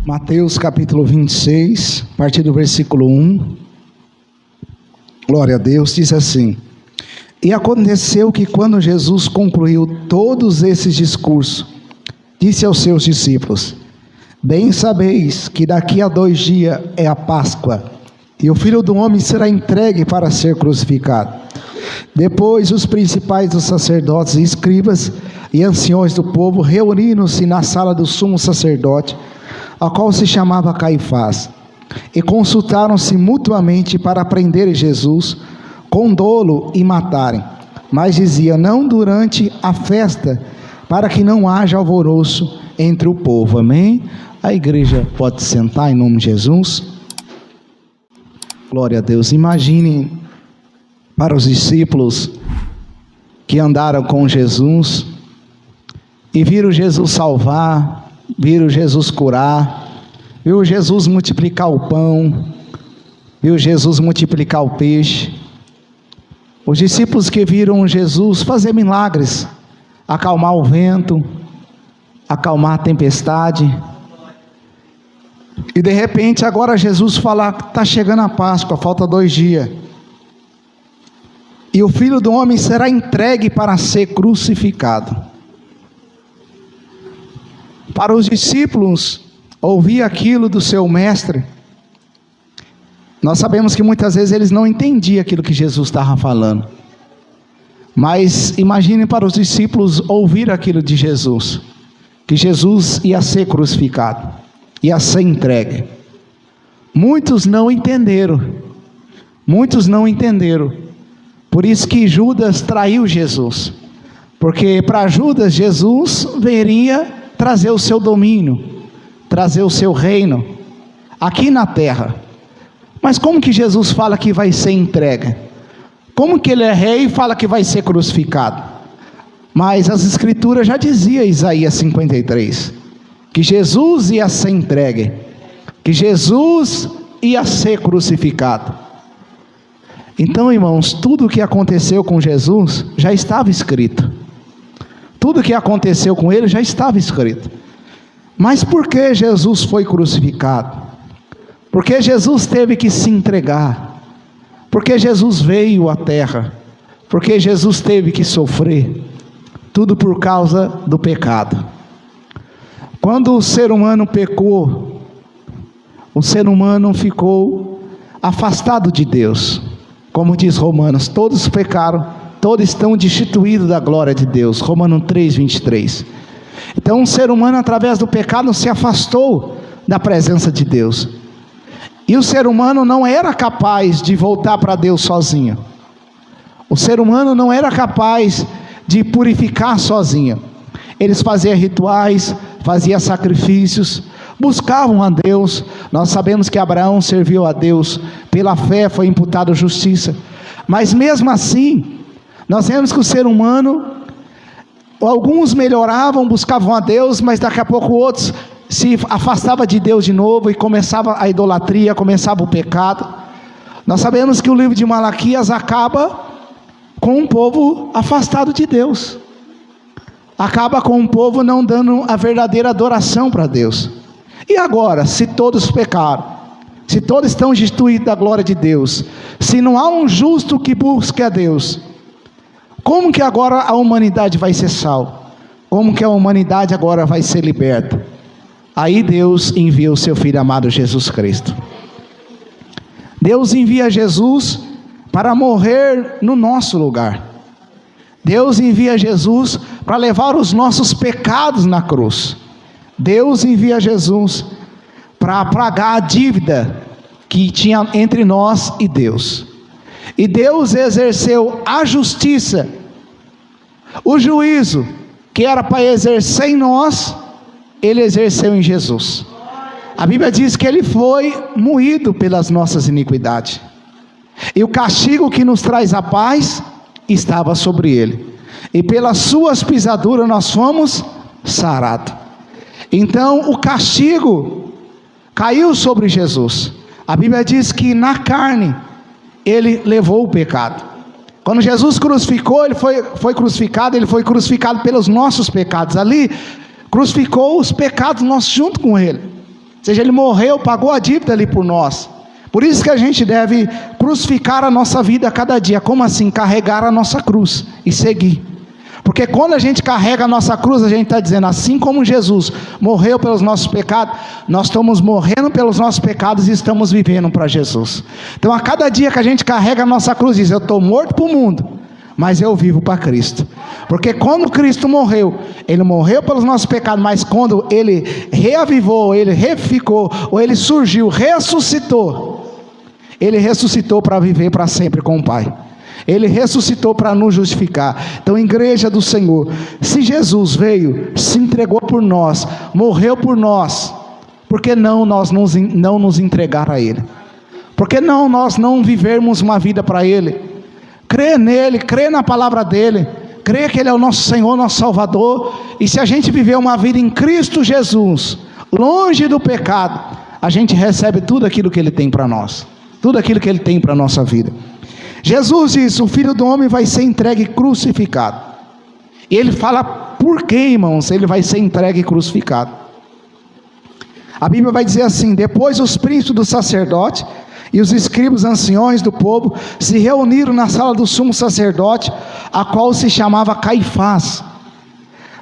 Mateus capítulo 26, a partir do versículo 1, glória a Deus, diz assim: E aconteceu que quando Jesus concluiu todos esses discursos, disse aos seus discípulos: Bem sabeis que daqui a 2 dias é a Páscoa, e o Filho do Homem será entregue para ser crucificado. Depois os principais dos sacerdotes e escribas e anciões do povo reuniram-se na sala do sumo sacerdote, a qual se chamava Caifás, e consultaram-se mutuamente para prenderem Jesus com dolo e matarem. Mas dizia: não durante a festa, para que não haja alvoroço entre o povo. Amém? A igreja pode sentar em nome de Jesus. Glória a Deus. Imaginem para os discípulos que andaram com Jesus e viram Jesus salvar, viram Jesus curar, viu Jesus multiplicar o pão, viu Jesus multiplicar o peixe. Os discípulos que viram Jesus fazer milagres, acalmar o vento, acalmar a tempestade. E de repente agora Jesus fala: está chegando a Páscoa, falta 2 dias. E o Filho do Homem será entregue para ser crucificado. Para os discípulos ouvir aquilo do seu mestre, nós sabemos que muitas vezes eles não entendiam aquilo que Jesus estava falando. Mas imagine para os discípulos ouvir aquilo de Jesus, que Jesus ia ser crucificado, ia ser entregue. Muitos não entenderam. Por isso que Judas traiu Jesus, porque para Judas Jesus viria trazer o seu domínio, trazer o seu reino aqui na terra. Mas como que Jesus fala que vai ser entregue? Como que ele é rei e fala que vai ser crucificado? Mas as escrituras já diziam, Isaías 53, que Jesus ia ser entregue, que Jesus ia ser crucificado. Então, irmãos, tudo o que aconteceu com Jesus já estava escrito. Tudo o que aconteceu com ele já estava escrito. Mas por que Jesus foi crucificado? Porque Jesus teve que se entregar. Porque Jesus veio à terra. Porque Jesus teve que sofrer. Tudo por causa do pecado. Quando o ser humano pecou, o ser humano ficou afastado de Deus. Como diz Romanos: todos pecaram, todos estão destituídos da glória de Deus. Romanos 3, 23. Então o ser humano, através do pecado, se afastou da presença de Deus. E o ser humano não era capaz de voltar para Deus sozinho. O ser humano não era capaz de purificar sozinho. Eles faziam rituais, faziam sacrifícios, buscavam a Deus. Nós sabemos que Abraão serviu a Deus, pela fé foi imputado justiça. Mas mesmo assim, nós vemos que o ser humano, alguns melhoravam, buscavam a Deus, mas daqui a pouco outros se afastavam de Deus de novo, e começava a idolatria, começava o pecado. Nós sabemos que o livro de Malaquias acaba com um povo afastado de Deus, acaba com um povo não dando a verdadeira adoração para Deus. E agora, se todos pecaram, se todos estão destituídos da glória de Deus, se não há um justo que busque a Deus, como que agora a humanidade vai ser salva? Como que a humanidade agora vai ser liberta? Aí Deus envia o seu Filho amado Jesus Cristo. Deus envia Jesus para morrer no nosso lugar. Deus envia Jesus para levar os nossos pecados na cruz. Deus envia Jesus para pagar a dívida que tinha entre nós e Deus. E Deus exerceu a justiça, o juízo que era para exercer em nós, Ele exerceu em Jesus. A Bíblia diz que Ele foi moído pelas nossas iniquidades, e o castigo que nos traz a paz estava sobre Ele, e pelas suas pisaduras nós fomos sarados. Então o castigo caiu sobre Jesus. A Bíblia diz que na carne Ele levou o pecado. Quando Jesus crucificou, Ele foi crucificado pelos nossos pecados. Ali crucificou os pecados nossos junto com Ele. Ou seja, ele morreu, pagou a dívida ali por nós. Por isso que a gente deve crucificar a nossa vida a cada dia. Como assim? Carregar a nossa cruz e seguir. Porque quando a gente carrega a nossa cruz, a gente está dizendo, assim como Jesus morreu pelos nossos pecados, nós estamos morrendo pelos nossos pecados e estamos vivendo para Jesus. Então a cada dia que a gente carrega a nossa cruz, diz, eu estou morto para o mundo, mas eu vivo para Cristo. Porque quando Cristo morreu, Ele morreu pelos nossos pecados, mas quando Ele reavivou, Ele revivificou, ou Ele surgiu, ressuscitou, Ele ressuscitou para viver para sempre com o Pai. Ele ressuscitou para nos justificar. Então, igreja do Senhor, se Jesus veio, se entregou por nós, morreu por nós, por que não nós não nos entregar a Ele? Por que não nós não vivermos uma vida para Ele? Crê nele, crê na palavra dEle, crê que Ele é o nosso Senhor, nosso Salvador. E se a gente viver uma vida em Cristo Jesus, longe do pecado, a gente recebe tudo aquilo que Ele tem para nós, tudo aquilo que Ele tem para a nossa vida. Jesus diz, o Filho do Homem vai ser entregue e crucificado. E Ele fala por que, irmãos, Ele vai ser entregue e crucificado. A Bíblia vai dizer assim, depois os príncipes do sacerdote e os escribas anciões do povo se reuniram na sala do sumo sacerdote, a qual se chamava Caifás.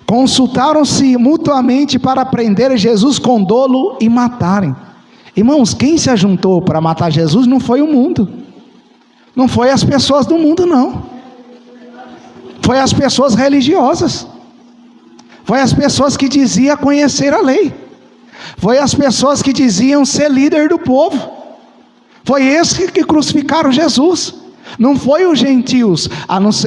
Consultaram-se mutuamente para prender Jesus com dolo e matarem. Irmãos, quem se ajuntou para matar Jesus não foi o mundo. Não foi as pessoas do mundo, não. Foi as pessoas religiosas. Foi as pessoas que diziam conhecer a lei. Foi as pessoas que diziam ser líder do povo. Foi esses que crucificaram Jesus. Não foi os gentios.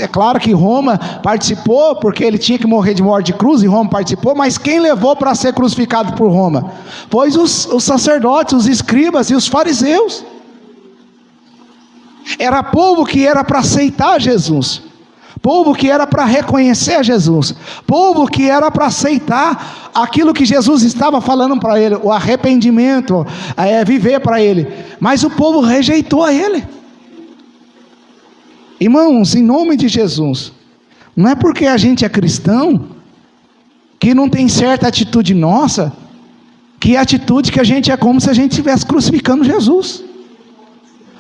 É claro que Roma participou, porque ele tinha que morrer de morte de cruz, e Roma participou, mas quem levou para ser crucificado por Roma? Foi os sacerdotes, os escribas e os fariseus. Era povo que era para aceitar Jesus, povo que era para reconhecer Jesus, povo que era para aceitar aquilo que Jesus estava falando para ele, o arrependimento, viver para ele, mas o povo rejeitou a ele. Irmãos, em nome de Jesus, não é porque a gente é cristão, que não tem certa atitude nossa, que a atitude que a gente é como se a gente estivesse crucificando Jesus.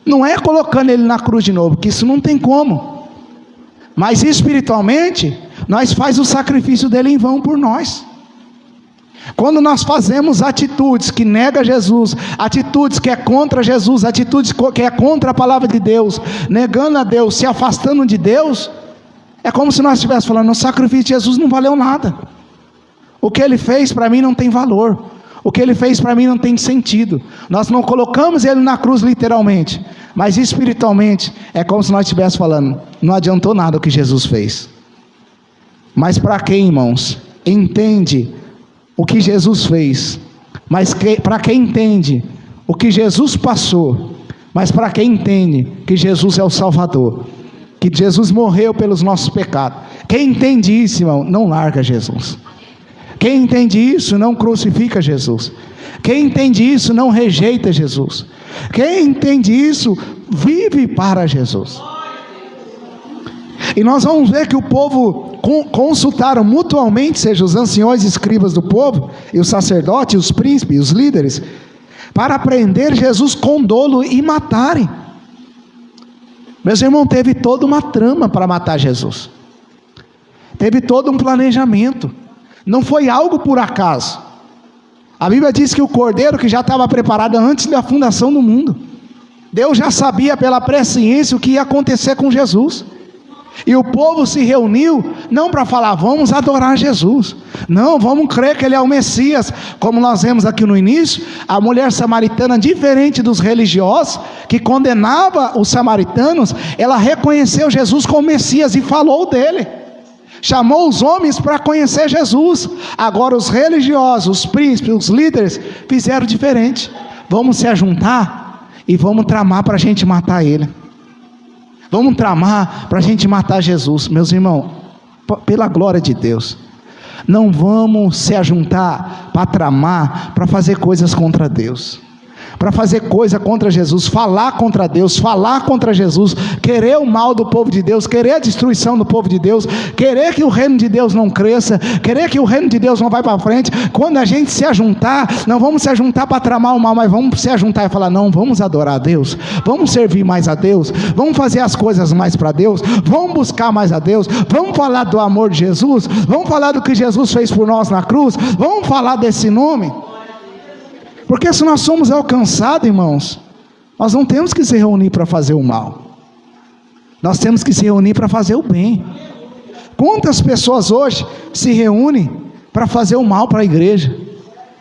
Não é colocando Ele na cruz de novo, que isso não tem como. Mas espiritualmente, nós faz o sacrifício dele em vão por nós. Quando nós fazemos atitudes que negam Jesus, atitudes que é contra Jesus, atitudes que é contra a palavra de Deus, negando a Deus, se afastando de Deus, é como se nós estivéssemos falando, o sacrifício de Jesus não valeu nada. O que Ele fez para mim não tem valor. O que Ele fez para mim não tem sentido. Nós não colocamos Ele na cruz literalmente, mas espiritualmente é como se nós estivéssemos falando, não adiantou nada o que Jesus fez. Mas para quem, irmãos, entende o que Jesus fez, mas para quem entende o que Jesus passou, mas para quem entende que Jesus é o Salvador, que Jesus morreu pelos nossos pecados, quem entende isso, irmão, não larga Jesus. Quem entende isso não crucifica Jesus. Quem entende isso não rejeita Jesus. Quem entende isso vive para Jesus. E nós vamos ver que o povo consultaram mutuamente, seja os anciões e escribas do povo, e os sacerdotes, os príncipes, os líderes, para prender Jesus com dolo e matarem. Meus irmãos, teve toda uma trama para matar Jesus. Teve todo um planejamento. Não foi algo por acaso. A Bíblia diz que o cordeiro que já estava preparado antes da fundação do mundo, Deus já sabia pela presciência o que ia acontecer com Jesus. E o povo se reuniu, não para falar, vamos adorar Jesus, não, vamos crer que Ele é o Messias, como nós vemos aqui no início, a mulher samaritana, diferente dos religiosos, que condenava os samaritanos, ela reconheceu Jesus como Messias e falou dele, chamou os homens para conhecer Jesus. Agora os religiosos, os príncipes, os líderes, fizeram diferente, vamos se ajuntar e vamos tramar para a gente matar Ele. Vamos tramar para a gente matar Jesus. Meus irmãos, pela glória de Deus, não vamos se ajuntar para tramar, para fazer coisas contra Deus. para fazer coisa contra Jesus, falar contra Deus, falar contra Jesus, querer o mal do povo de Deus, querer a destruição do povo de Deus, querer que o reino de Deus não cresça, querer que o reino de Deus não vá para frente. Quando a gente se ajuntar, não vamos se ajuntar para tramar o mal, mas vamos se ajuntar e falar: não, vamos adorar a Deus, vamos servir mais a Deus, vamos fazer as coisas mais para Deus, vamos buscar mais a Deus, vamos falar do amor de Jesus, vamos falar do que Jesus fez por nós na cruz, vamos falar desse nome. Porque se nós somos alcançados, irmãos, nós não temos que se reunir para fazer o mal, nós temos que se reunir para fazer o bem. Quantas pessoas hoje se reúnem para fazer o mal para a igreja,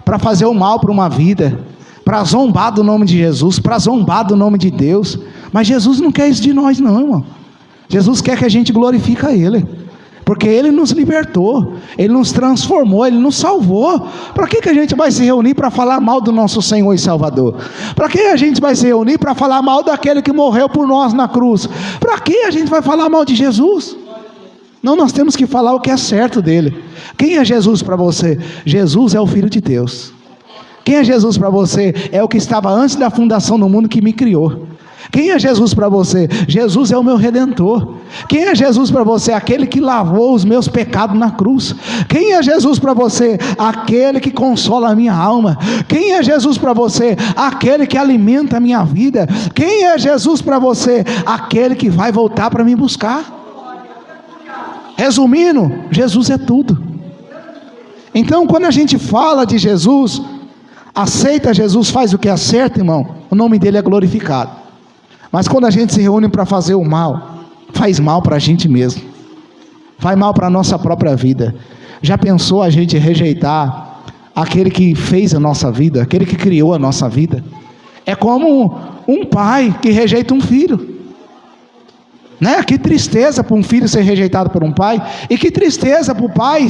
para fazer o mal para uma vida, para zombar do nome de Jesus, para zombar do nome de Deus? Mas Jesus não quer isso de nós não, irmão. Jesus quer que a gente glorifique a Ele, porque Ele nos libertou, Ele nos transformou, Ele nos salvou. Para que a gente vai se reunir para falar mal do nosso Senhor e Salvador? Para que a gente vai se reunir para falar mal daquele que morreu por nós na cruz? Para que a gente vai falar mal de Jesus? Não, nós temos que falar o que é certo dele. Quem é Jesus para você? Jesus é o Filho de Deus. Quem é Jesus para você? É o que estava antes da fundação do mundo, que me criou. Quem é Jesus para você? Jesus é o meu Redentor. Quem é Jesus para você? Aquele que lavou os meus pecados na cruz. Quem é Jesus para você? Aquele que consola a minha alma. Quem é Jesus para você? Aquele que alimenta a minha vida. Quem é Jesus para você? Aquele que vai voltar para me buscar. Resumindo, Jesus é tudo. Então, quando a gente fala de Jesus, aceita Jesus, faz o que é certo, irmão, o nome dele é glorificado. Mas quando a gente se reúne para fazer o mal, faz mal para a gente mesmo, faz mal para a nossa própria vida. Já pensou a gente rejeitar aquele que fez a nossa vida, aquele que criou a nossa vida? É como um pai que rejeita um filho, né? Que tristeza para um filho ser rejeitado por um pai, e que tristeza para o pai,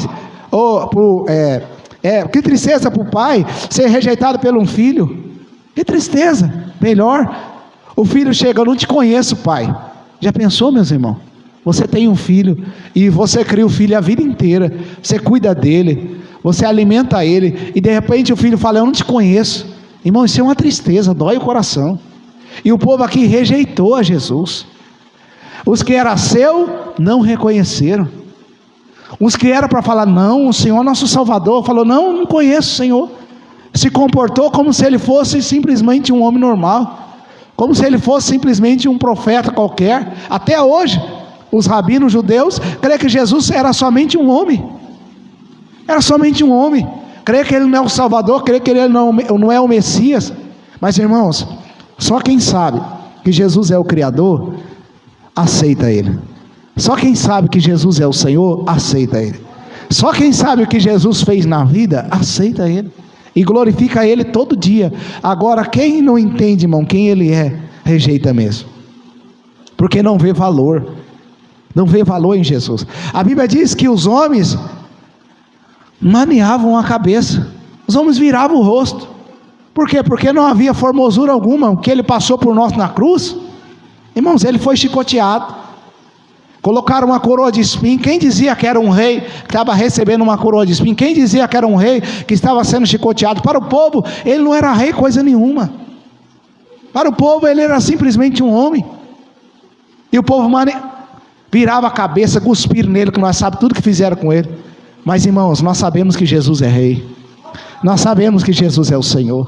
que tristeza para o pai ser rejeitado por um filho. Que tristeza. Melhor, o filho chega: eu não te conheço, pai. Já pensou, meus irmãos? Você tem um filho e você cria o filho a vida inteira, você cuida dele, você alimenta ele, e de repente o filho fala: eu não te conheço. Irmão, isso é uma tristeza, dói o coração. E o povo aqui rejeitou a Jesus. Os que era seu não reconheceram. Os que era para falar: não, o Senhor nosso Salvador, falou: não conheço o Senhor. Se comportou como se ele fosse simplesmente um homem normal, como se ele fosse simplesmente um profeta qualquer. Até hoje, os rabinos judeus creem que Jesus era somente um homem. Era somente um homem. Creem que ele não é o Salvador, creem que ele não é o Messias. Mas, irmãos, só quem sabe que Jesus é o Criador, aceita ele. Só quem sabe que Jesus é o Senhor, aceita ele. Só quem sabe o que Jesus fez na vida, aceita ele e glorifica ele todo dia. Agora, quem não entende, irmão, quem ele é, rejeita mesmo, porque não vê valor, não vê valor em Jesus. A Bíblia diz que os homens maneavam a cabeça, os homens viravam o rosto. Por quê? Porque não havia formosura alguma. O que ele passou por nós na cruz, irmãos, ele foi chicoteado, colocaram uma coroa de espinho. Quem dizia que era um rei que estava recebendo uma coroa de espinho? Quem dizia que era um rei que estava sendo chicoteado? Para o povo, ele não era rei coisa nenhuma. Para o povo, ele era simplesmente um homem. E o povo virava a cabeça, cuspiram nele, que nós sabemos tudo que fizeram com ele. Mas, irmãos, nós sabemos que Jesus é rei, nós sabemos que Jesus é o Senhor.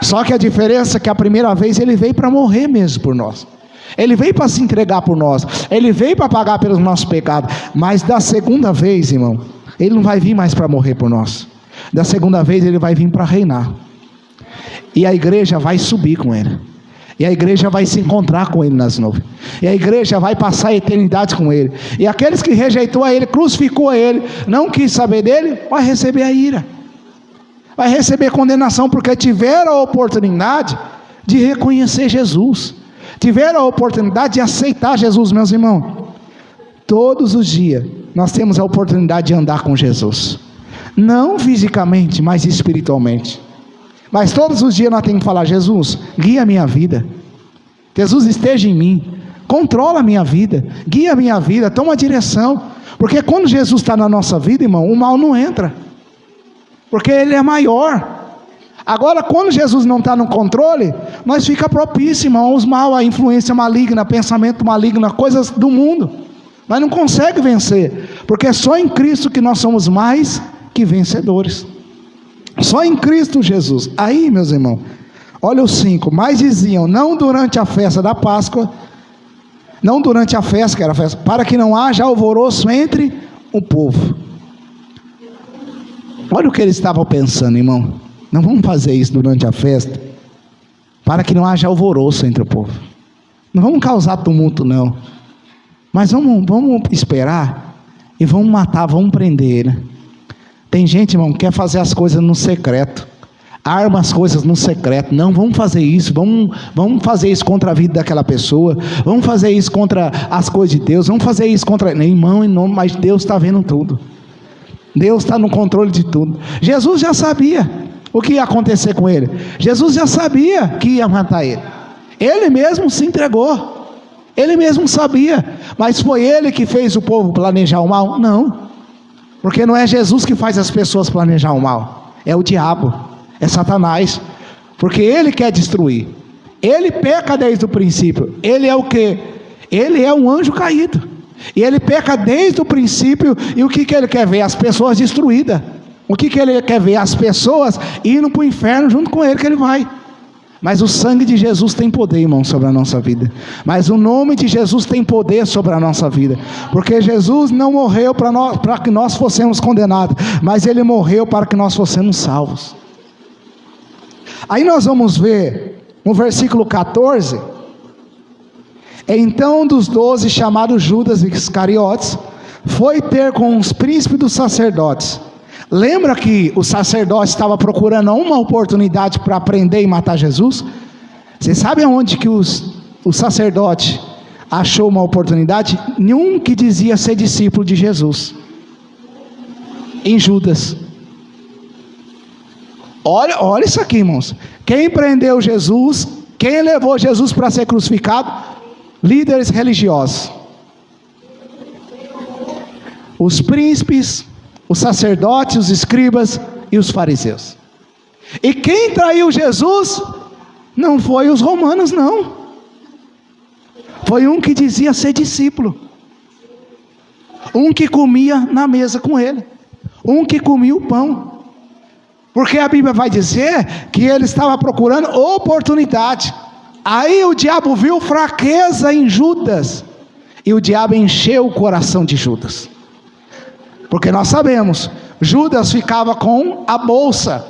Só que a diferença é que a primeira vez ele veio para morrer mesmo por nós, ele veio para se entregar por nós, ele veio para pagar pelos nossos pecados. Mas da segunda vez, irmão, ele não vai vir mais para morrer por nós. Da segunda vez ele vai vir para reinar, e a igreja vai subir com ele, e a igreja vai se encontrar com ele nas nuvens, e a igreja vai passar a eternidade com ele. E aqueles que rejeitou a ele, crucificou a ele, não quis saber dele, vai receber a ira, vai receber condenação, porque tiveram a oportunidade de reconhecer Jesus, tiveram a oportunidade de aceitar Jesus. Meus irmãos, todos os dias nós temos a oportunidade de andar com Jesus, não fisicamente, mas espiritualmente. Mas todos os dias nós temos que falar: Jesus, guia a minha vida, Jesus esteja em mim, controla a minha vida, guia a minha vida, toma a direção. Porque quando Jesus está na nossa vida, irmão, o mal não entra, porque ele é maior. Agora, quando Jesus não está no controle, nós fica propício, irmão, aos mal, a influência maligna, pensamento maligno, coisas do mundo. Nós não conseguimos vencer, porque é só em Cristo que nós somos mais que vencedores. Só em Cristo Jesus. Aí, meus irmãos, olha os 5. Mas diziam, não durante a festa da Páscoa, não durante a festa, que era a festa, para que não haja alvoroço entre o povo. Olha o que eles estavam pensando, irmão. Não vamos fazer isso durante a festa, para que não haja alvoroço entre o povo. Não vamos causar tumulto, não. Mas vamos esperar e vamos matar, vamos prender ele. Tem gente, irmão, que quer fazer as coisas no secreto. Arma as coisas no secreto. Não, vamos fazer isso. Vamos fazer isso contra a vida daquela pessoa. Vamos fazer isso contra as coisas de Deus. Vamos fazer isso contra... Irmão, mas Deus está vendo tudo. Deus está no controle de tudo. Jesus já sabia o que ia acontecer com ele. Jesus já sabia que ia matar ele. Ele mesmo se entregou. Ele mesmo sabia. Mas foi ele que fez o povo planejar o mal? Não. Porque não é Jesus que faz as pessoas planejar o mal. É o diabo. É Satanás. Porque ele quer destruir. Ele peca desde o princípio. Ele é o quê? Ele é um anjo caído. E ele peca desde o princípio. E o que ele quer ver? As pessoas destruídas. O que ele quer ver? As pessoas indo para o inferno junto com ele, que ele vai. Mas o sangue de Jesus tem poder, irmão, sobre a nossa vida. Mas o nome de Jesus tem poder sobre a nossa vida. Porque Jesus não morreu para que nós fossemos condenados, mas ele morreu para que nós fossemos salvos. Aí nós vamos ver no versículo 14. Então dos 12, chamado Judas Iscariotes, foi ter com os príncipes dos sacerdotes. Lembra que o sacerdote estava procurando uma oportunidade para prender e matar Jesus? Você sabe aonde que o sacerdote achou uma oportunidade? Nenhum que dizia ser discípulo de Jesus. Em Judas. Olha isso aqui, irmãos. Quem prendeu Jesus, quem levou Jesus para ser crucificado? Líderes religiosos. Os príncipes, os sacerdotes, os escribas e os fariseus. E quem traiu Jesus não foi os romanos, não. Foi um que dizia ser discípulo. Um que comia na mesa com ele. Um que comia o pão. Porque a Bíblia vai dizer que ele estava procurando oportunidade. Aí o diabo viu fraqueza em Judas. E o diabo encheu o coração de Judas. Porque nós sabemos, Judas ficava com a bolsa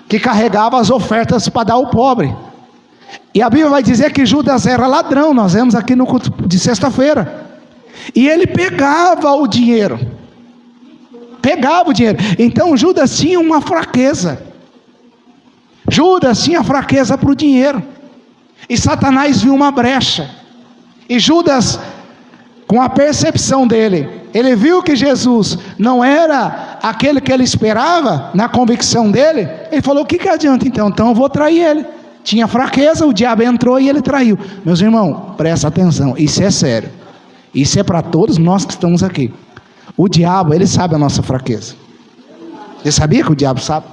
que carregava as ofertas para dar ao pobre. E a Bíblia vai dizer que Judas era ladrão, nós vemos aqui no culto de sexta-feira. E ele pegava o dinheiro. Então Judas tinha uma fraqueza. Judas tinha fraqueza para o dinheiro. E Satanás viu uma brecha. E Judas, com a percepção dele, ele viu que Jesus não era aquele que ele esperava, na convicção dele. Ele falou, o que adianta então? Então eu vou trair ele. Tinha fraqueza, o diabo entrou e ele traiu. Meus irmãos, presta atenção, isso é sério. Isso é para todos nós que estamos aqui. O diabo, ele sabe a nossa fraqueza. Você sabia que o diabo sabe?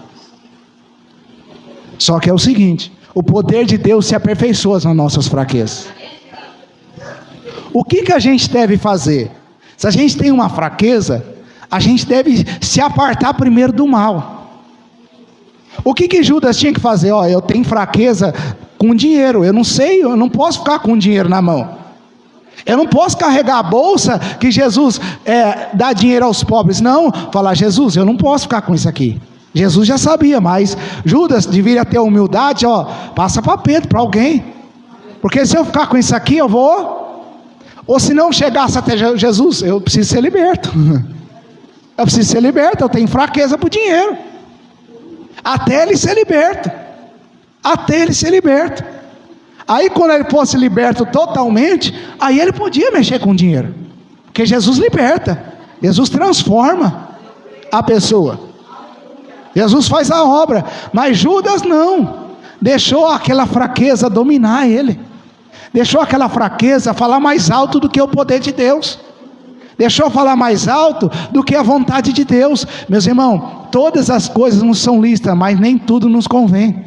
Só que é o seguinte, o poder de Deus se aperfeiçoa nas nossas fraquezas. O que a gente deve fazer? Se a gente tem uma fraqueza, a gente deve se apartar primeiro do mal. O que Judas tinha que fazer? Eu tenho fraqueza com dinheiro, eu não posso ficar com dinheiro na mão. Eu não posso carregar a bolsa que Jesus dá dinheiro aos pobres. Não, falar, Jesus, eu não posso ficar com isso aqui. Jesus já sabia, mas Judas deveria ter humildade, passa para Pedro, para alguém. Porque se eu ficar com isso aqui, eu vou... Ou se não chegasse até Jesus, eu preciso ser liberto. Eu preciso ser liberto, eu tenho fraqueza por dinheiro. Até ele ser liberto. Aí quando ele fosse liberto totalmente, aí ele podia mexer com dinheiro. Porque Jesus liberta. Jesus transforma a pessoa. Jesus faz a obra. Mas Judas não. Deixou aquela fraqueza dominar ele. Deixou aquela fraqueza falar mais alto do que o poder de Deus. Deixou falar mais alto do que a vontade de Deus. Meus irmãos, todas as coisas não são listas, mas nem tudo nos convém.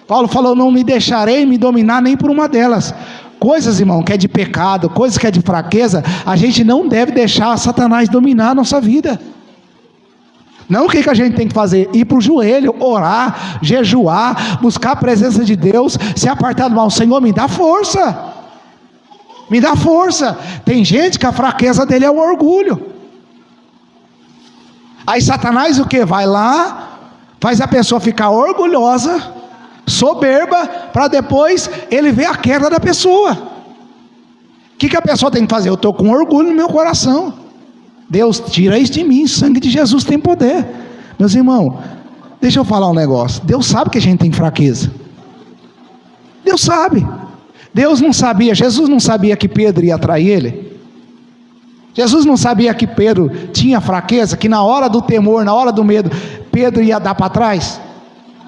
Paulo falou, não me deixarei me dominar nem por uma delas. Coisas, irmão, que é de pecado, coisas que é de fraqueza, a gente não deve deixar Satanás dominar a nossa vida. Não, o que a gente tem que fazer? Ir para o joelho, orar, jejuar, buscar a presença de Deus, se apartar do mal. Senhor, me dá força. Me dá força. Tem gente que a fraqueza dele é o orgulho. Aí Satanás o que? Vai lá, faz a pessoa ficar orgulhosa, soberba, para depois ele ver a queda da pessoa. O que a pessoa tem que fazer? Eu estou com orgulho no meu coração. Deus, tira isso de mim, o sangue de Jesus tem poder. Meus irmãos, deixa eu falar um negócio. Deus sabe que a gente tem fraqueza. Deus sabe. Deus não sabia, Jesus não sabia que Pedro ia trair ele? Jesus não sabia que Pedro tinha fraqueza, que na hora do temor, na hora do medo, Pedro ia dar para trás?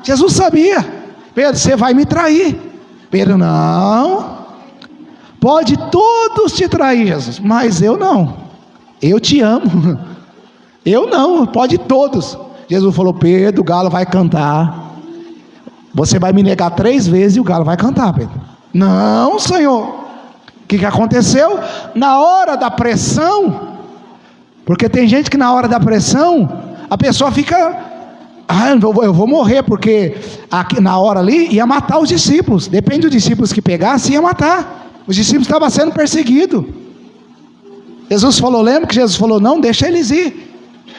Jesus sabia. Pedro, você vai me trair. Pedro, não. Pode todos te trair, Jesus, mas eu não. Eu te amo. Eu não, pode todos. Jesus falou, Pedro, o galo vai cantar. Você vai me negar 3 vezes e o galo vai cantar, Pedro. Não, Senhor. O que aconteceu? Na hora da pressão, porque tem gente que na hora da pressão, a pessoa fica, eu vou morrer, porque aqui, na hora ali, ia matar os discípulos. Depende dos discípulos que pegasse, ia matar. Os discípulos estavam sendo perseguidos. Jesus falou, lembra que Jesus falou, não, deixa eles ir.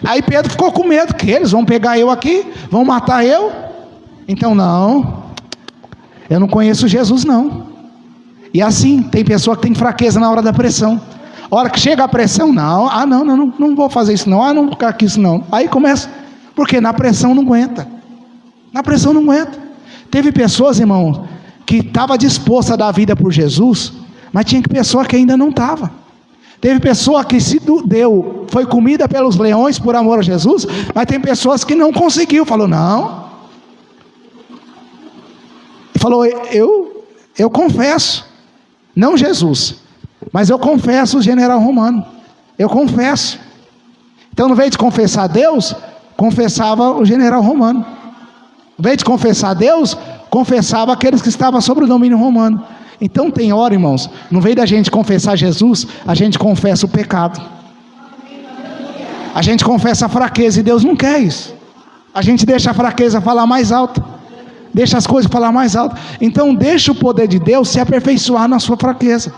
Aí Pedro ficou com medo, que eles vão pegar eu aqui, vão matar eu. Então não, eu não conheço Jesus não. E assim, tem pessoa que tem fraqueza na hora da pressão. A hora que chega a pressão, não vou fazer isso não, não vou ficar aqui isso não. Aí começa, porque na pressão não aguenta. Na pressão não aguenta. Teve pessoas, irmãos, que estavam dispostas a dar a vida por Jesus, mas tinha pessoa que ainda não estava. Teve pessoa que se deu, foi comida pelos leões por amor a Jesus, mas tem pessoas que não conseguiu, falou não. E falou, eu confesso, não Jesus, mas eu confesso o general romano, eu confesso. Então, no vez de confessar a Deus, confessava o general romano. No vez de confessar a Deus, confessava aqueles que estavam sob o domínio romano. Então tem hora, irmãos, no vez da gente confessar Jesus, a gente confessa o pecado. A gente confessa a fraqueza e Deus não quer isso. A gente deixa a fraqueza falar mais alto. Deixa as coisas falar mais alto. Então deixa o poder de Deus se aperfeiçoar na sua fraqueza.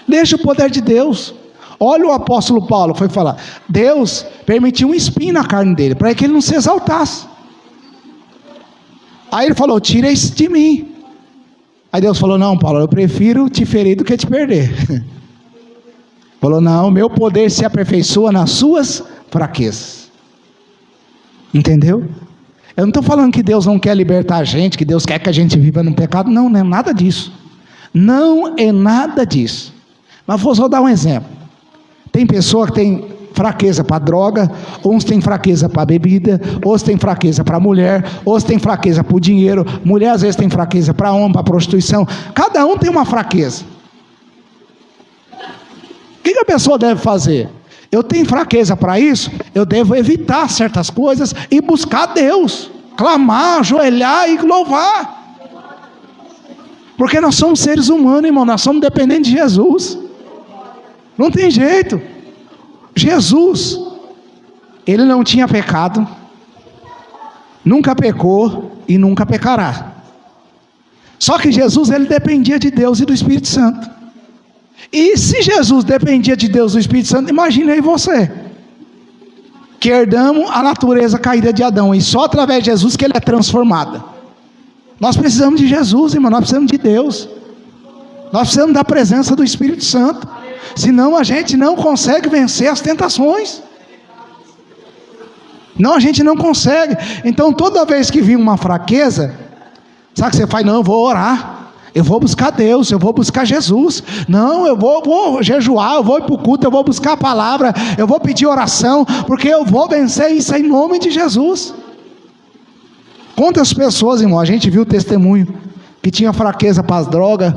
Deixa o poder de Deus. Olha o apóstolo Paulo, foi falar. Deus permitiu um espinho na carne dele, para que ele não se exaltasse. Aí ele falou, tira isso de mim. Aí Deus falou, não Paulo, eu prefiro te ferir do que te perder. Falou, não, meu poder se aperfeiçoa nas suas fraquezas. Entendeu? Eu não estou falando que Deus não quer libertar a gente, que Deus quer que a gente viva no pecado. Não, não é nada disso. Não é nada disso. Mas vou só dar um exemplo. Tem pessoa que tem fraqueza para droga, uns têm fraqueza para bebida, outros têm fraqueza para mulher, outros têm fraqueza para o dinheiro, mulher às vezes tem fraqueza para homem, para prostituição. Cada um tem uma fraqueza. O que a pessoa deve fazer? Eu tenho fraqueza para isso, eu devo evitar certas coisas e buscar Deus, clamar, ajoelhar e louvar, porque nós somos seres humanos, irmão, nós somos dependentes de Jesus, não tem jeito. Jesus, ele não tinha pecado, nunca pecou e nunca pecará. Só que Jesus, ele dependia de Deus e do Espírito Santo. E se Jesus dependia de Deus e do Espírito Santo, imagine aí você, que herdamos a natureza caída de Adão, e só através de Jesus que ele é transformada. Nós precisamos de Jesus, irmão, nós precisamos de Deus, nós precisamos da presença do Espírito Santo, senão a gente não consegue vencer as tentações. Não, a gente não consegue. Então toda vez que vir uma fraqueza, sabe o que você faz? Não, eu vou orar, eu vou buscar Deus, eu vou buscar Jesus. Não, eu vou jejuar, eu vou ir para o culto, eu vou buscar a palavra, eu vou pedir oração, porque eu vou vencer isso em nome de Jesus. Quantas pessoas, irmão, a gente viu o testemunho, que tinha fraqueza para as drogas,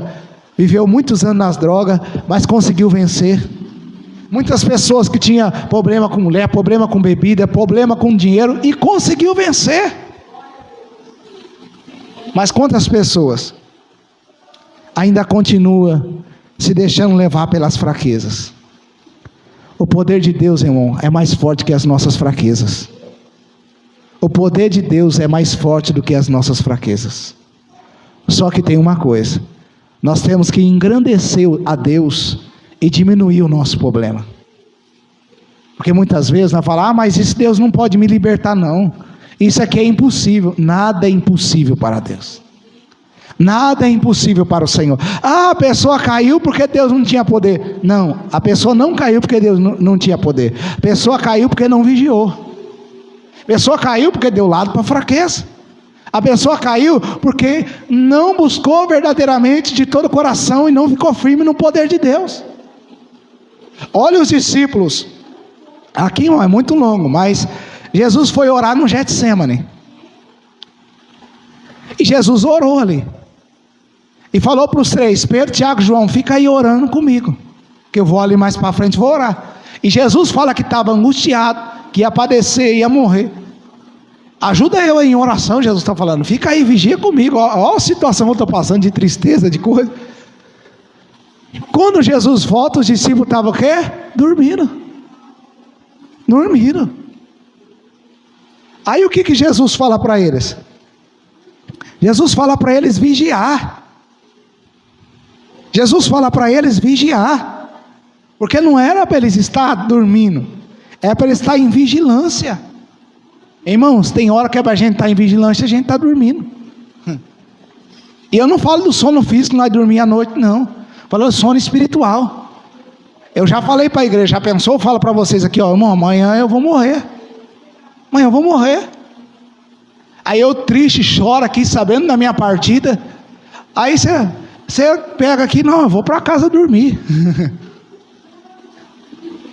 viveu muitos anos nas drogas, mas conseguiu vencer. Muitas pessoas que tinham problema com mulher, problema com bebida, problema com dinheiro e conseguiu vencer. Mas quantas pessoas ainda continua se deixando levar pelas fraquezas? O poder de Deus, irmão, é mais forte que as nossas fraquezas. O poder de Deus é mais forte do que as nossas fraquezas. Só que tem uma coisa: nós temos que engrandecer a Deus e diminuir o nosso problema. Porque muitas vezes nós falamos: mas isso Deus não pode me libertar não. Isso aqui é impossível. Nada é impossível para Deus. Nada é impossível para o Senhor. A pessoa caiu porque Deus não tinha poder. Não, a pessoa não caiu porque Deus não tinha poder. A pessoa caiu porque não vigiou. A pessoa caiu porque deu lado para a fraqueza. A pessoa caiu porque não buscou verdadeiramente de todo o coração e não ficou firme no poder de Deus. Olha os discípulos. Aqui não é muito longo, mas Jesus foi orar no Getsêmani. E Jesus orou ali. E falou para os três: Pedro, Tiago e João, fica aí orando comigo, que eu vou ali mais para frente, vou orar. E Jesus fala que estava angustiado, que ia padecer, ia morrer. Ajuda eu aí em oração, Jesus está falando. Fica aí, vigia comigo. Olha a situação que eu estou passando de tristeza, de coisa. Quando Jesus volta, os discípulos estavam o quê? Dormindo. Aí o que Jesus fala para eles? Jesus fala para eles vigiar. Jesus fala para eles vigiar. Porque não era para eles estar dormindo, é para eles estar em vigilância. Irmãos, tem hora que é para a gente estar em vigilância, a gente está dormindo. E eu não falo do sono físico, nós dormir à noite, não. Falo do sono espiritual. Eu já falei para a igreja, já pensou? Eu falo para vocês aqui, ó, irmão, amanhã eu vou morrer. Amanhã eu vou morrer. Aí eu triste, choro aqui, sabendo da minha partida. Aí você pega aqui: não, eu vou para casa dormir.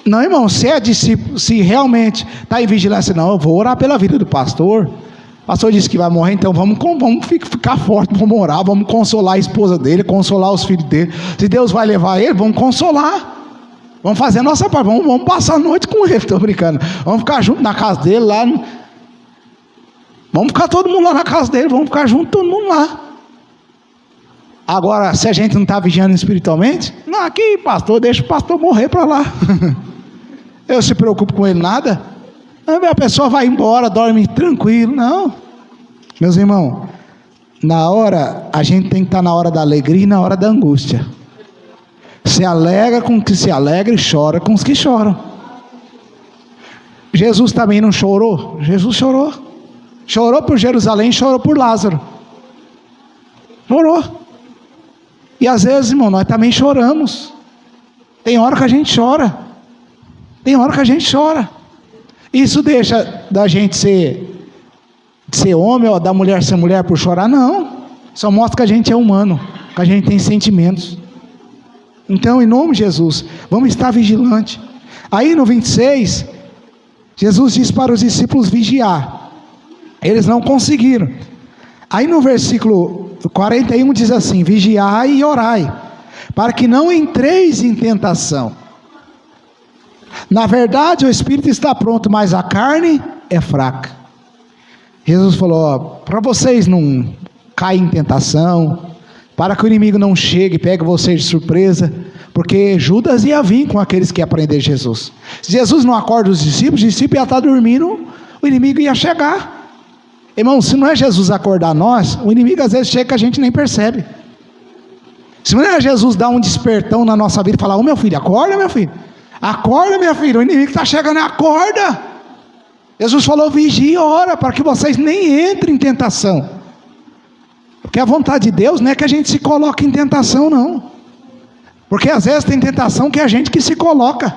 Não, irmão, se é discípulo, se realmente está em vigilância, não, eu vou orar pela vida do pastor. O pastor disse que vai morrer, então vamos ficar forte, vamos orar, vamos consolar a esposa dele, consolar os filhos dele. Se Deus vai levar ele, vamos consolar. Vamos fazer a nossa parte, vamos passar a noite com ele, estou brincando. Vamos ficar junto na casa dele lá. Vamos ficar todo mundo lá na casa dele, vamos ficar junto todo mundo lá. Agora, se a gente não está vigiando espiritualmente, não, aqui pastor, deixa o pastor morrer para lá. Eu se preocupo com ele nada. A pessoa vai embora, dorme tranquilo. Não, meus irmãos, na hora, a gente tem que estar na hora da alegria e na hora da angústia. Se alegra com os que se alegram e chora com os que choram. Jesus também não chorou? Jesus chorou. Chorou por Jerusalém, chorou por Lázaro. Chorou. E às vezes, irmão, nós também choramos. Tem hora que a gente chora. Tem hora que a gente chora. Isso deixa da gente ser homem ou da mulher ser mulher por chorar? Não. Só mostra que a gente é humano, que a gente tem sentimentos. Então, em nome de Jesus, vamos estar vigilantes. Aí no 26, Jesus diz para os discípulos vigiar. Eles não conseguiram. Aí no versículo 41 diz assim: vigiai e orai, para que não entreis em tentação. Na verdade o espírito está pronto, mas a carne é fraca. Jesus falou: para vocês não caírem em tentação, para que o inimigo não chegue e pegue vocês de surpresa, porque Judas ia vir com aqueles que iam prender Jesus. Se Jesus não acorda os discípulos iam estar dormindo, o inimigo ia chegar. Irmão, se não é Jesus acordar nós, o inimigo às vezes chega que a gente nem percebe. Se não é Jesus dar um despertão na nossa vida e falar: ô meu filho, acorda meu filho, acorda minha filha, o inimigo está chegando, acorda. Jesus falou: vigia e ora, para que vocês nem entrem em tentação. Porque a vontade de Deus não é que a gente se coloque em tentação, não. Porque às vezes tem tentação que é a gente que se coloca.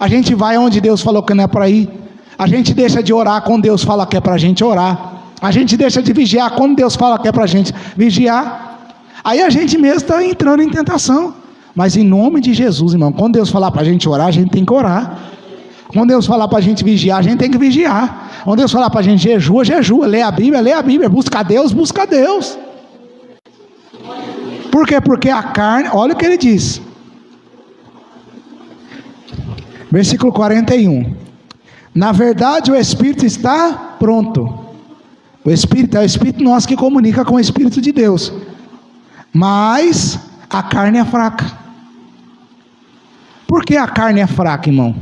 A gente vai onde Deus falou que não é para ir. A gente deixa de orar quando Deus fala que é para a gente orar. A gente deixa de vigiar quando Deus fala que é para a gente vigiar. Aí a gente mesmo está entrando em tentação. Mas em nome de Jesus, irmão, quando Deus falar para a gente orar, a gente tem que orar. Quando Deus falar para a gente vigiar, a gente tem que vigiar. Quando Deus falar para a gente jejua, jejua. Lê a Bíblia, busca a Deus, busca a Deus. Por quê? Porque a carne, olha o que ele diz. Versículo 41. Na verdade, o Espírito está pronto. O Espírito é o Espírito nosso que comunica com o Espírito de Deus. Mas a carne é fraca. Por que a carne é fraca, irmão?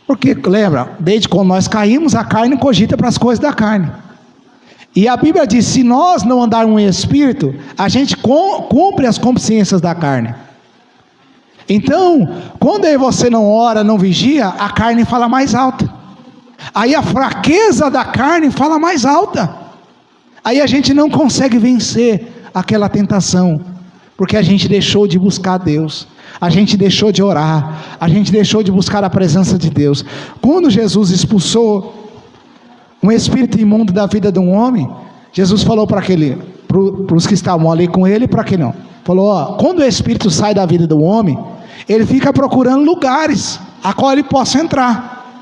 Porque, lembra, desde quando nós caímos, a carne cogita para as coisas da carne. E a Bíblia diz, se nós não andarmos em Espírito, a gente cumpre as consciências da carne. Então, quando aí você não ora, não vigia, a carne fala mais alta. Aí a fraqueza da carne fala mais alta. Aí a gente não consegue vencer aquela tentação, porque a gente deixou de buscar Deus, a gente deixou de orar, a gente deixou de buscar a presença de Deus. Quando Jesus expulsou um espírito imundo da vida de um homem, Jesus falou para os que estavam ali com ele, para que não? Falou, ó, quando o espírito sai da vida do homem, ele fica procurando lugares a qual ele possa entrar.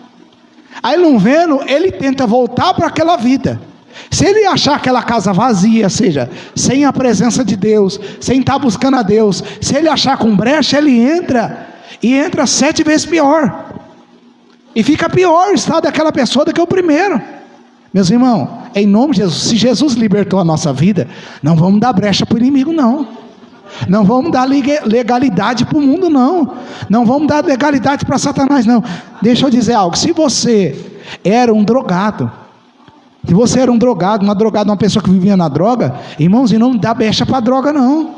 Aí não vendo, ele tenta voltar para aquela vida. Se ele achar aquela casa vazia, seja, sem a presença de Deus, sem estar buscando a Deus, se ele achar com brecha, ele entra, e entra 7 vezes pior, e fica pior o estado daquela pessoa do que o primeiro. Meus irmãos, em nome de Jesus, se Jesus libertou a nossa vida, não vamos dar brecha para o inimigo, não. Não vamos dar legalidade para o mundo, não. Não vamos dar legalidade para Satanás, não. Deixa eu dizer algo, se você era um drogado, se você era um drogado, uma pessoa que vivia na droga, irmãos, e não dá brecha para a droga, não.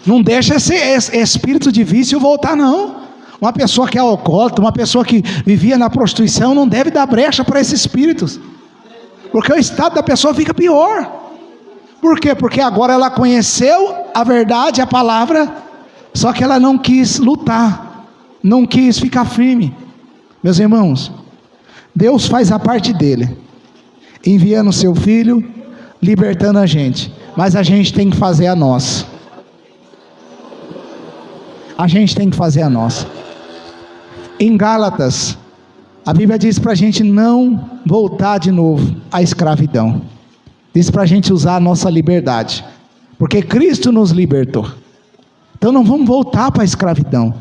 Não deixa esse espírito de vício voltar, não. Uma pessoa que é alcoólatra, uma pessoa que vivia na prostituição, não deve dar brecha para esses espíritos, porque o estado da pessoa fica pior. Por quê? Porque agora ela conheceu a verdade, a palavra, só que ela não quis lutar, não quis ficar firme. Meus irmãos, Deus faz a parte dele, enviando o seu Filho, libertando a gente, mas a gente tem que fazer a nossa. A gente tem que fazer a nossa. Em Gálatas, a Bíblia diz para a gente não voltar de novo à escravidão. Diz para a gente usar a nossa liberdade, porque Cristo nos libertou. Então não vamos voltar para a escravidão,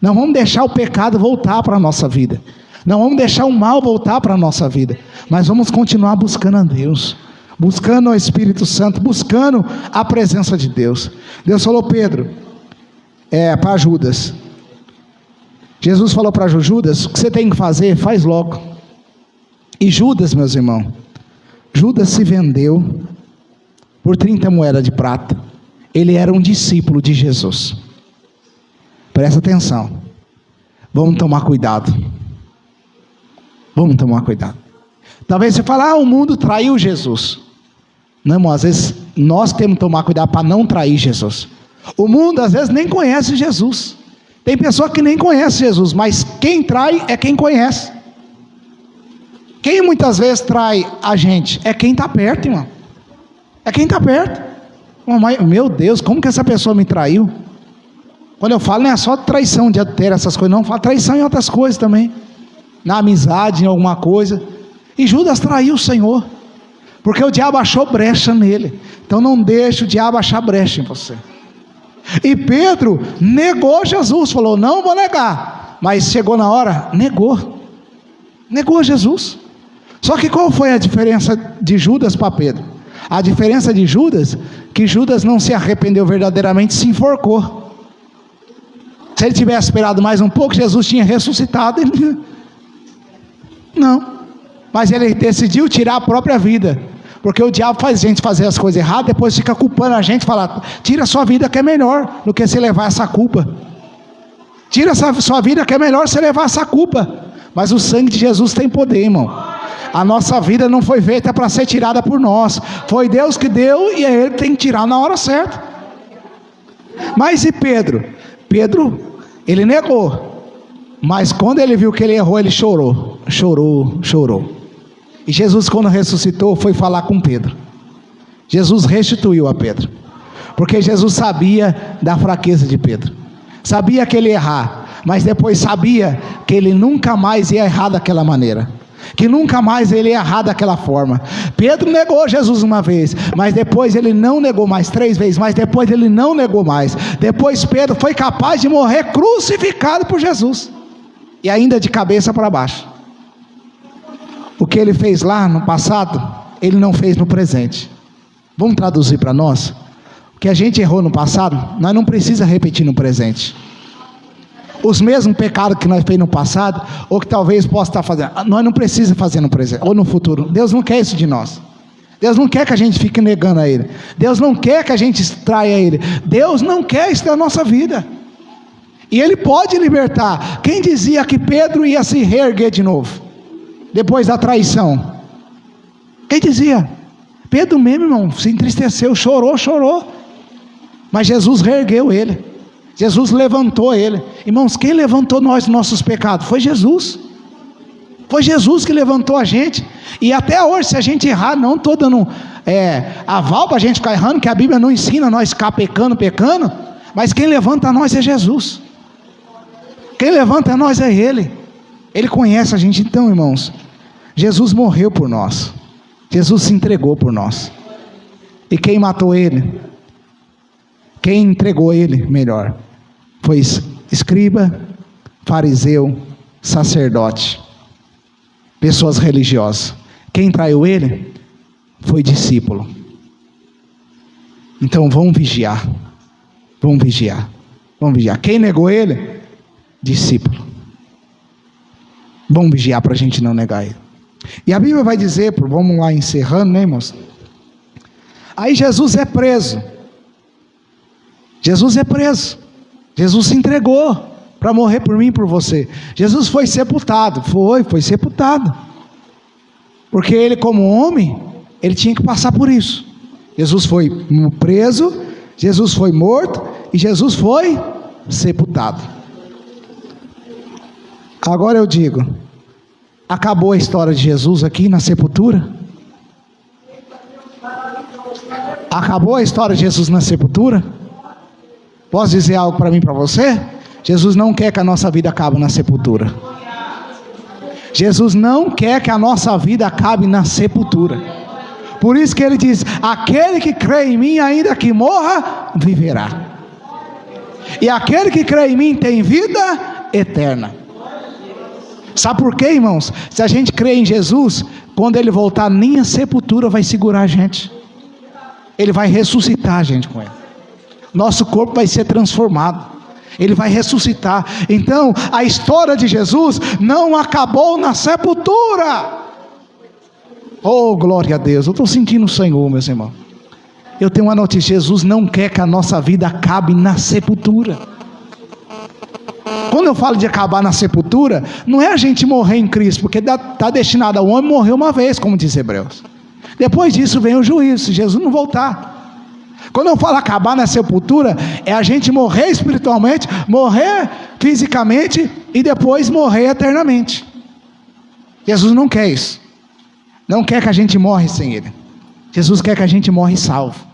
não vamos deixar o pecado voltar para a nossa vida, não vamos deixar o mal voltar para a nossa vida, mas vamos continuar buscando a Deus, buscando o Espírito Santo, buscando a presença de Deus. Deus falou para Judas, Jesus falou para Judas, o que você tem que fazer, faz logo. E Judas, meus irmãos, Judas se vendeu por 30 moedas de prata. Ele era um discípulo de Jesus. Presta atenção. Vamos tomar cuidado. Vamos tomar cuidado. Talvez você fale, o mundo traiu Jesus. Não, irmão, às vezes nós temos que tomar cuidado para não trair Jesus. O mundo às vezes nem conhece Jesus. Tem pessoa que nem conhece Jesus, mas quem trai é quem conhece. Quem muitas vezes trai a gente é quem está perto, irmão. É quem está perto. Meu Deus, como que essa pessoa me traiu? Quando eu falo, não é só traição de ter essas coisas, não. Eu falo traição em outras coisas também. Na amizade, em alguma coisa. E Judas traiu o Senhor, porque o diabo achou brecha nele. Então não deixe o diabo achar brecha em você. E Pedro negou Jesus, falou, não vou negar. Mas chegou na hora, negou Jesus. Só que qual foi a diferença de Judas para Pedro? A diferença de Judas, que Judas não se arrependeu verdadeiramente, se enforcou. Se ele tivesse esperado mais um pouco, Jesus tinha ressuscitado. Não, mas ele decidiu tirar a própria vida, porque o diabo faz a gente fazer as coisas erradas, depois fica culpando a gente, fala, tira a sua vida que é melhor, do que você levar essa culpa. Tira a sua vida que é melhor você levar essa culpa. Mas o sangue de Jesus tem poder, irmão. A nossa vida não foi feita para ser tirada por nós, foi Deus que deu, e Ele tem que tirar na hora certa. Mas e Pedro? Pedro, ele negou, mas quando ele viu que ele errou, ele chorou. E Jesus, quando ressuscitou, foi falar com Pedro. Jesus restituiu a Pedro, porque Jesus sabia da fraqueza de Pedro, sabia que ele ia errar, mas depois sabia que ele nunca mais ia errar daquela maneira, que nunca mais ele ia errar daquela forma. Pedro negou Jesus uma vez, mas depois ele não negou mais, 3 vezes, mas depois ele não negou mais. Depois Pedro foi capaz de morrer crucificado por Jesus. e ainda de cabeça para baixo. O que ele fez lá no passado, ele não fez no presente. Vamos traduzir para nós? O que a gente errou no passado, nós não precisamos repetir no presente. Os mesmos pecados que nós fez no passado, ou que talvez possa estar fazendo, nós não precisamos fazer no presente, ou no futuro. Deus não quer isso de nós. Deus não quer que a gente fique negando a Ele. Deus não quer que a gente extraia Ele. Deus não quer isso da nossa vida. E Ele pode libertar. Quem dizia que Pedro ia se reerguer de novo, depois da traição? Quem dizia? Pedro mesmo, irmão, se entristeceu, chorou. Mas Jesus reergueu ele. Jesus levantou ele. Irmãos, quem levantou nós dos nossos pecados? Foi Jesus. Foi Jesus que levantou a gente. E até hoje, se a gente errar, não estou dando aval para a gente ficar errando, que a Bíblia não ensina nós ficar pecando, mas quem levanta nós é Jesus. Quem levanta nós é Ele. Ele conhece a gente. Então, irmãos, Jesus morreu por nós. Jesus se entregou por nós. E quem matou Ele? Quem entregou Ele, melhor, foi escriba, fariseu, sacerdote, pessoas religiosas. Quem traiu Ele foi discípulo. Então vamos vigiar. Quem negou Ele? Discípulo. Vamos vigiar para a gente não negar Ele. E a Bíblia vai dizer, vamos lá encerrando, né, irmãos? Aí Jesus é preso. Jesus se entregou para morrer por mim e por você. Jesus foi sepultado. Foi sepultado. Porque Ele, como homem, Ele tinha que passar por isso. Jesus foi preso, Jesus foi morto e Jesus foi sepultado. Agora eu digo, acabou a história de Jesus aqui na sepultura? Acabou a história de Jesus na sepultura? Posso dizer algo para mim e para você? Jesus não quer que a nossa vida acabe na sepultura. Jesus não quer que a nossa vida acabe na sepultura. Por isso que Ele diz: aquele que crê em mim, ainda que morra, viverá. E aquele que crê em mim tem vida eterna. Sabe por quê, irmãos? Se a gente crê em Jesus, quando Ele voltar, nem a sepultura vai segurar a gente. Ele vai ressuscitar a gente com Ele. Nosso corpo vai ser transformado. Ele vai ressuscitar. Então, a história de Jesus não acabou na sepultura. Oh, glória a Deus. Eu estou sentindo o Senhor, meus irmãos. Eu tenho uma notícia: Jesus não quer que a nossa vida acabe na sepultura. Quando eu falo de acabar na sepultura, não é a gente morrer em Cristo, porque está destinado ao homem morrer uma vez, como diz Hebreus. Depois disso vem o juízo, se Jesus não voltar. Quando eu falo acabar na sepultura, é a gente morrer espiritualmente, morrer fisicamente e depois morrer eternamente. Jesus não quer isso. Não quer que a gente morre sem Ele. Jesus quer que a gente morre salvo.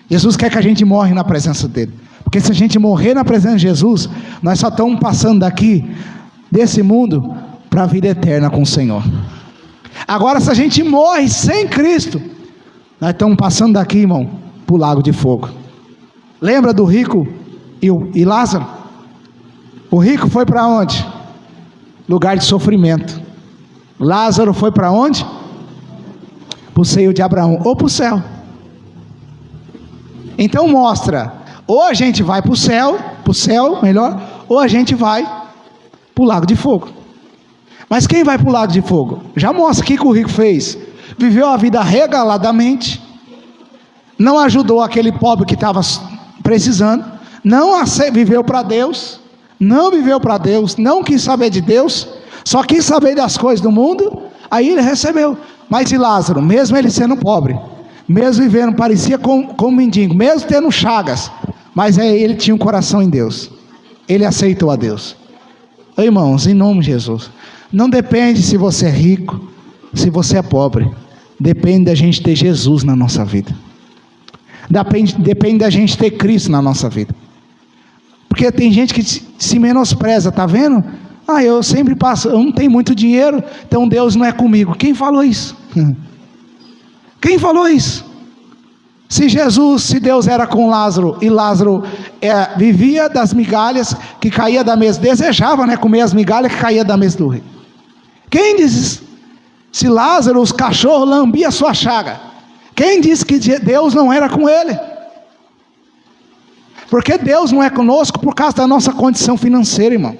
Jesus quer que a gente morre na presença dEle. Porque se a gente morrer na presença de Jesus, nós só estamos passando daqui, desse mundo, para a vida eterna com o Senhor. Agora, se a gente morre sem Cristo, nós estamos passando daqui, irmão, para o lago de fogo. Lembra do rico e Lázaro? O rico foi para onde? Lugar de sofrimento. Lázaro foi para onde? Para o seio de Abraão, ou para o céu. Então mostra, ou a gente vai para o céu melhor, ou a gente vai para o lago de fogo. Mas quem vai para o lago de fogo? Já mostra o que o rico fez. Viveu a vida regaladamente, não ajudou aquele pobre que estava precisando, não viveu para Deus, não quis saber de Deus, só quis saber das coisas do mundo. Aí ele recebeu. Mas e Lázaro, mesmo ele sendo pobre, mesmo vivendo, parecia com mendigo, mesmo tendo chagas, mas ele tinha um coração em Deus, ele aceitou a Deus. Irmãos, em nome de Jesus, não depende se você é rico, se você é pobre, depende da gente ter Jesus na nossa vida. Depende da gente ter Cristo na nossa vida. Porque tem gente que se menospreza, tá vendo? Eu sempre passo, eu não tenho muito dinheiro, então Deus não é comigo. Quem falou isso? Quem falou isso? Se Deus era com Lázaro, e Lázaro vivia das migalhas que caía da mesa, desejava, né, comer as migalhas que caía da mesa do rei. Quem diz, se Lázaro, os cachorros lambiam a sua chaga, quem disse que Deus não era com ele? Porque Deus não é conosco por causa da nossa condição financeira, irmão.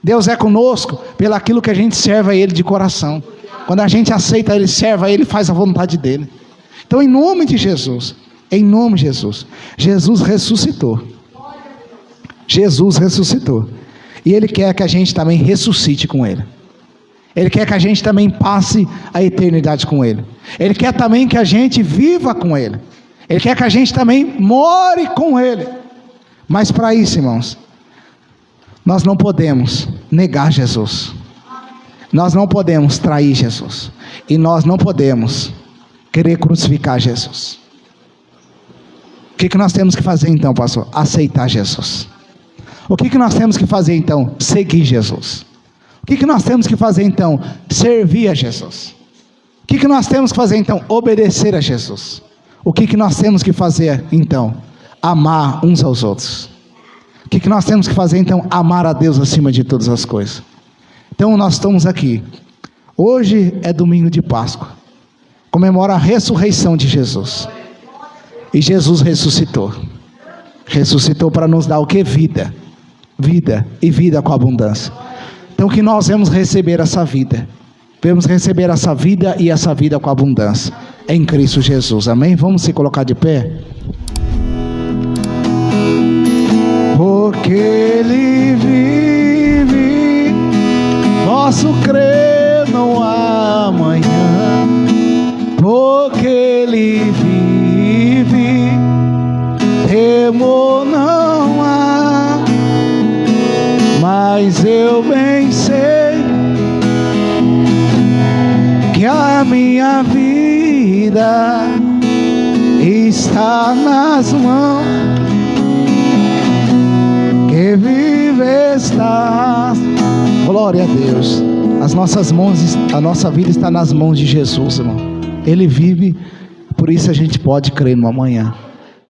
Deus é conosco pelo aquilo que a gente serve a Ele de coração. Quando a gente aceita Ele, serve a Ele, faz a vontade dEle. Então, em nome de Jesus, Jesus ressuscitou. Jesus ressuscitou. E Ele quer que a gente também ressuscite com Ele. Ele quer que a gente também passe a eternidade com Ele. Ele quer também que a gente viva com Ele. Ele quer que a gente também more com Ele. Mas para isso, irmãos, nós não podemos negar Jesus. Nós não podemos trair Jesus. E nós não podemos querer crucificar Jesus. O que nós temos que fazer então, pastor? Aceitar Jesus. O que nós temos que fazer então? Seguir Jesus. O que nós temos que fazer então? Servir a Jesus. O que nós temos que fazer então? Obedecer a Jesus. O que nós temos que fazer então? Amar uns aos outros. O que nós temos que fazer então? Amar a Deus acima de todas as coisas. Então nós estamos aqui. Hoje é domingo de Páscoa. Comemora a ressurreição de Jesus. E Jesus ressuscitou. Ressuscitou para nos dar o que? Vida. Vida e vida com abundância. Então que nós vamos receber essa vida. Vamos receber essa vida e essa vida com abundância. Em Cristo Jesus. Amém? Vamos se colocar de pé? Porque Ele vive, posso crer no amanhã. Porque Ele vive, temor não há. Mas eu bem sei que a minha vida está nas mãos que vive estás. Glória a Deus. As nossas mãos, a nossa vida está nas mãos de Jesus, irmão. Ele vive, por isso a gente pode crer no amanhã.